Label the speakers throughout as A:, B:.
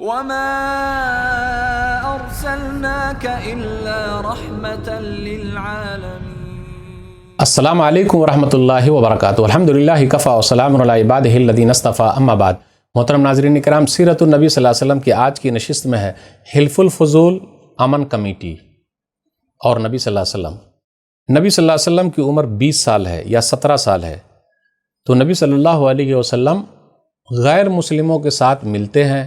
A: وما أرسلناك إلا رحمة للعالمين۔
B: السلام علیکم ورحمۃ اللہ وبرکاتہ۔ الحمدللہ کفا وسلام علی عبادہ الذین اصطفیٰ، اما بعد۔ محترم ناظرین کرام، سیرت النبی صلی اللہ علیہ وسلم کی آج کی نشست میں ہے حلف الفضول امن کمیٹی اور نبی صلی اللہ علیہ وسلم۔ نبی صلی اللہ علیہ وسلم کی عمر 20 سال ہے یا 17 سال ہے، تو نبی صلی اللہ علیہ وسلم غیر مسلموں کے ساتھ ملتے ہیں،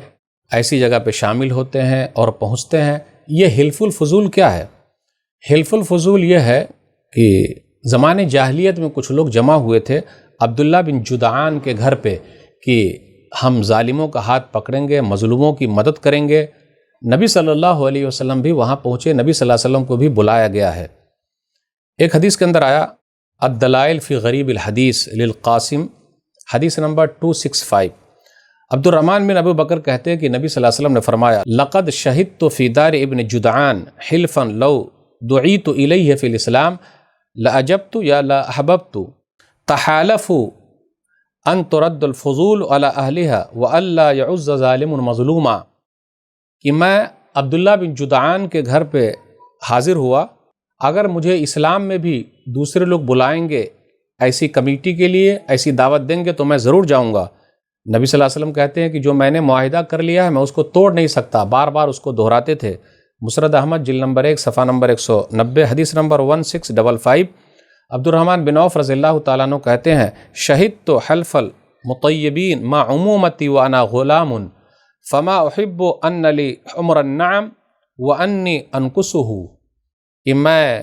B: ایسی جگہ پہ شامل ہوتے ہیں اور پہنچتے ہیں۔ یہ حلف الفضول کیا ہے؟ حلف الفضول یہ ہے کہ زمانے جاہلیت میں کچھ لوگ جمع ہوئے تھے عبداللہ بن جدعان کے گھر پہ کہ ہم ظالموں کا ہاتھ پکڑیں گے، مظلوموں کی مدد کریں گے۔ نبی صلی اللہ علیہ وسلم بھی وہاں پہنچے، نبی صلی اللہ علیہ وسلم کو بھی بلایا گیا ہے۔ ایک حدیث کے اندر آیا الدلائل فی غریب الحدیث للقاسم، حدیث نمبر 265۔ عبد الرحمن بن ابو بکر کہتے ہیں کہ نبی صلی اللہ علیہ وسلم نے فرمایا لقد شہدت فی دار ابن جدعان حلفا لو دعیت الیہ فی الاسلام لأجبت یا لأحببت تحالفوا ان ترد الفضول علی اہلہا والا یعز ظالم مظلوما، کہ میں عبداللہ بن جدعان کے گھر پہ حاضر ہوا، اگر مجھے اسلام میں بھی دوسرے لوگ بلائیں گے ایسی کمیٹی کے لیے، ایسی دعوت دیں گے تو میں ضرور جاؤں گا۔ نبی صلی اللہ علیہ وسلم کہتے ہیں کہ جو میں نے معاہدہ کر لیا ہے میں اس کو توڑ نہیں سکتا، بار بار اس کو دہراتے تھے۔ مسرد احمد جلد نمبر 1 صفحہ نمبر 190، حدیث نمبر 1655۔ عبد الرحمن بن عوف رضی اللہ تعالیٰ عنہ کہتے ہیں شہدت حلف المطیبین ما عمومتی وانا غلام فما احب ان لی عمر النعم وانی انقصہ، کہ میں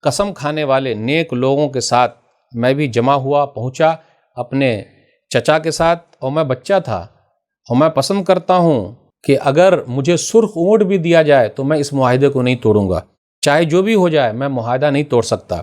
B: قسم کھانے والے نیک لوگوں کے ساتھ میں بھی جمع ہوا، پہنچا اپنے چچا کے ساتھ، اور میں بچہ تھا، اور میں پسند کرتا ہوں کہ اگر مجھے سرخ اونٹ بھی دیا جائے تو میں اس معاہدے کو نہیں توڑوں گا، چاہے جو بھی ہو جائے میں معاہدہ نہیں توڑ سکتا۔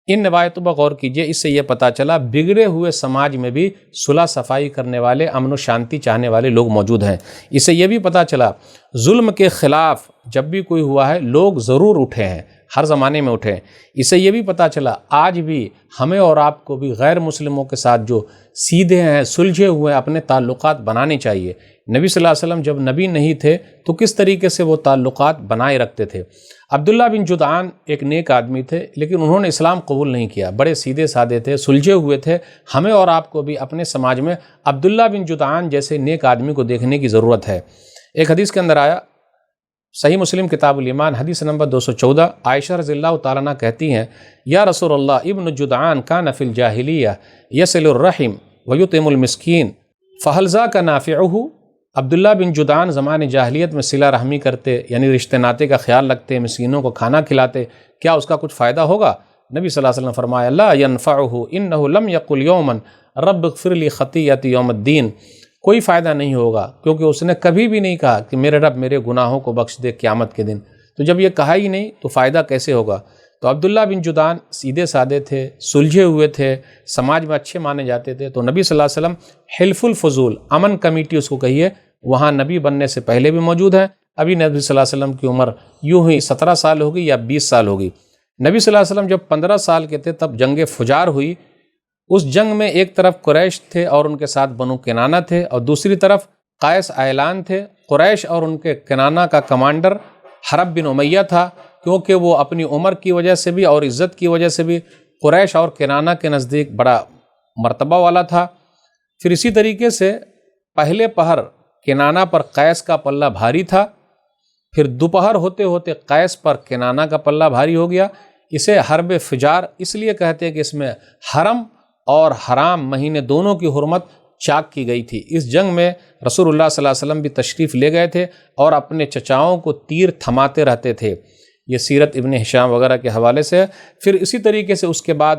B: ان روایتوں پر غور کیجئے، اس سے یہ پتہ چلا بگڑے ہوئے سماج میں بھی صلح صفائی کرنے والے، امن و شانتی چاہنے والے لوگ موجود ہیں۔ اس سے یہ بھی پتہ چلا ظلم کے خلاف جب بھی کوئی ہوا ہے لوگ ضرور اٹھے ہیں، ہر زمانے میں اٹھے ہیں۔ اس سے یہ بھی پتہ چلا آج بھی ہمیں اور آپ کو بھی غیر مسلموں کے ساتھ جو سیدھے ہیں، سلجھے ہوئے ہیں، اپنے تعلقات بنانے چاہیے۔ نبی صلی اللہ علیہ وسلم جب نبی نہیں تھے تو کس طریقے سے وہ تعلقات بنائے رکھتے تھے۔ عبداللہ بن جدعان ایک نیک آدمی تھے، لیکن انہوں نے اسلام قبول نہیں کیا، بڑے سیدھے سادے تھے، سلجھے ہوئے تھے۔ ہمیں اور آپ کو بھی اپنے سماج میں عبداللہ بن جدعان جیسے نیک آدمی کو دیکھنے کی ضرورت ہے۔ ایک حدیث کے اندر آیا، صحیح مسلم کتاب الایمان، حدیث نمبر 214، عائشہ رضی اللہ تعالیٰ عنہ کہتی ہیں یا رسول اللہ ابن جدعان کان فی الجاہلیہ یصل الرحم ویطعم المسکین فہل ذاک نافعہ، عبداللہ بن جدعان زمان جاہلیت میں صلہ رحمی کرتے، یعنی رشتے ناطے کا خیال رکھتے، مسکینوں کو کھانا کھلاتے، کیا اس کا کچھ فائدہ ہوگا؟ نبی صلی اللہ علیہ وسلم نے فرمایا لا ینفعہ انہ لم یقل یوما رب اغفر لی خطیئتی یوم الدین، کوئی فائدہ نہیں ہوگا، کیونکہ اس نے کبھی بھی نہیں کہا کہ میرے رب میرے گناہوں کو بخش دے قیامت کے دن۔ تو جب یہ کہا ہی نہیں تو فائدہ کیسے ہوگا؟ تو عبداللہ بن جدعان سیدھے سادے تھے، سلجھے ہوئے تھے، سماج میں اچھے مانے جاتے تھے۔ تو نبی صلی اللہ علیہ وسلم حلف الفضول امن کمیٹی اس کو کہیے، وہاں نبی بننے سے پہلے بھی موجود ہیں۔ ابھی نبی صلی اللہ علیہ وسلم کی عمر یوں ہی 17 سال ہوگی یا 20 سال ہوگی۔ نبی صلی اللہ علیہ وسلم جب 15 سال کے تھے تب جنگ فجار ہوئی۔ اس جنگ میں ایک طرف قریش تھے اور ان کے ساتھ بنو کنانہ تھے، اور دوسری طرف قیس اعلان تھے۔ قریش اور ان کے کنانہ کا کمانڈر حرب بن امیہ تھا، کیونکہ وہ اپنی عمر کی وجہ سے بھی اور عزت کی وجہ سے بھی قریش اور کنانہ کے نزدیک بڑا مرتبہ والا تھا۔ پھر اسی طریقے سے پہلے پہر کنانہ پر قیس کا پلہ بھاری تھا، پھر دوپہر ہوتے ہوتے قیس پر کنانہ کا پلہ بھاری ہو گیا۔ اسے حرب فجار اس لیے کہتے ہیں کہ اس میں حرم اور حرام مہینے دونوں کی حرمت چاک کی گئی تھی۔ اس جنگ میں رسول اللہ صلی اللہ علیہ وسلم بھی تشریف لے گئے تھے اور اپنے چچاؤں کو تیر تھماتے رہتے تھے۔ یہ سیرت ابن ہشام وغیرہ کے حوالے سے۔ پھر اسی طریقے سے اس کے بعد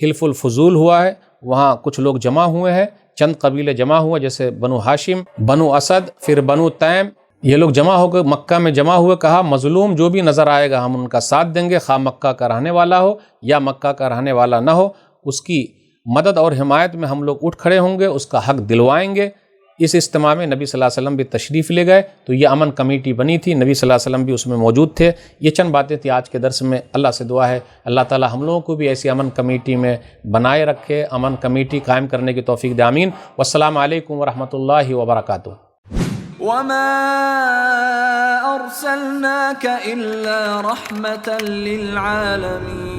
B: حلف الفضول ہوا ہے، وہاں کچھ لوگ جمع ہوئے ہیں، چند قبیلے جمع ہوئے جیسے بنو ہاشم، بنو اسد، پھر بنو تیم، یہ لوگ جمع ہو کر مکہ میں جمع ہوئے، کہا مظلوم جو بھی نظر آئے گا ہم ان کا ساتھ دیں گے، خواہ مکہ کا رہنے والا ہو یا مکہ کا رہنے والا نہ ہو، اس کی مدد اور حمایت میں ہم لوگ اٹھ کھڑے ہوں گے، اس کا حق دلوائیں گے۔ اس اجتماع میں نبی صلی اللہ علیہ وسلم بھی تشریف لے گئے، تو یہ امن کمیٹی بنی تھی، نبی صلی اللہ علیہ وسلم بھی اس میں موجود تھے۔ یہ چند باتیں تھیں آج کے درس میں۔ اللہ سے دعا ہے اللہ تعالی ہم لوگوں کو بھی ایسی امن کمیٹی میں بنائے رکھے، امن کمیٹی قائم کرنے کی توفیق دے، آمین۔ والسلام علیکم ورحمۃ اللہ وبرکاتہ۔
A: وما أرسلناك إلا رحمة للعالمين